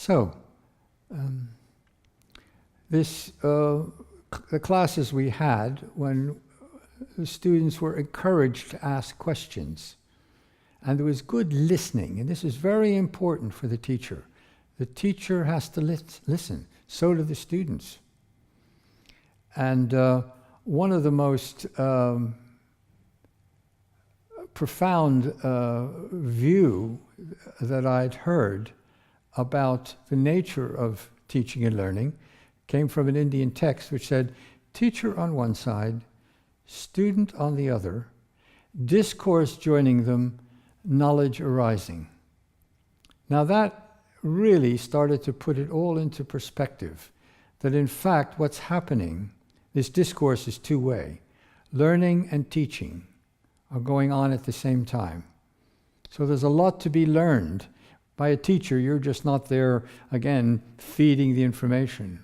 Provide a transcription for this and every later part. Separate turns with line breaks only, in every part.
So, the classes we had when the students were encouraged to ask questions, and there was good listening, and this is very important for the teacher. The teacher has to listen, so do the students. And one of the most profound view that I'd heard about the nature of teaching and learning came from an Indian text which said, teacher on one side, student on the other, discourse joining them, knowledge arising. Now that really started to put it all into perspective, that in fact what's happening, this discourse is two-way. Learning and teaching are going on at the same time. So there's a lot to be learned. By a teacher, you're just not there, again, feeding the information.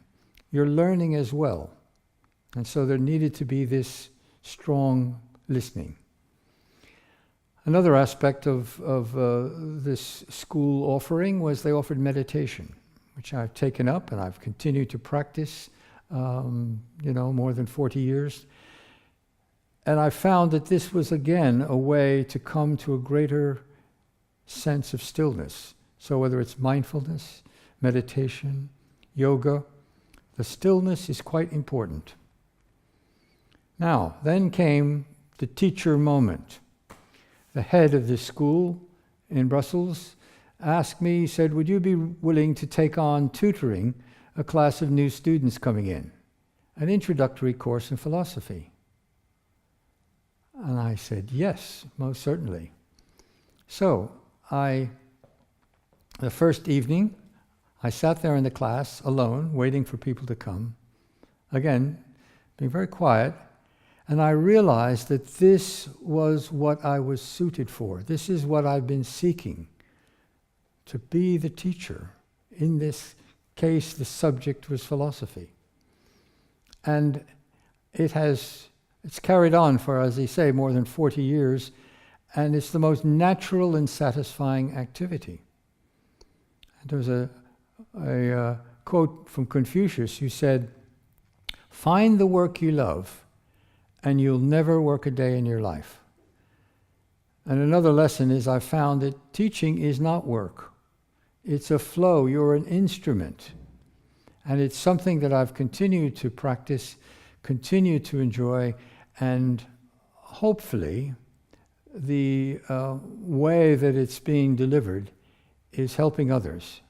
You're learning as well. And so there needed to be this strong listening. Another aspect of this school offering was they offered meditation, which I've taken up and I've continued to practice, more than 40 years. And I found that this was, again, a way to come to a greater sense of stillness. So whether it's mindfulness, meditation, yoga, the stillness is quite important. Now, then came the teacher moment. The head of this school in Brussels asked me, he said, would you be willing to take on tutoring a class of new students coming in, an introductory course in philosophy? And I said, yes, most certainly. So the first evening, I sat there in the class alone, waiting for people to come. Again, being very quiet. And I realized that this was what I was suited for. This is what I've been seeking, to be the teacher. In this case, the subject was philosophy. And it's carried on for, as they say, more than 40 years, and it's the most natural and satisfying activity. There's a quote from Confucius who said, find the work you love, and you'll never work a day in your life. And another lesson is I found that teaching is not work. It's a flow. You're an instrument. And it's something that I've continued to practice, continue to enjoy, and hopefully the way that it's being delivered is helping others.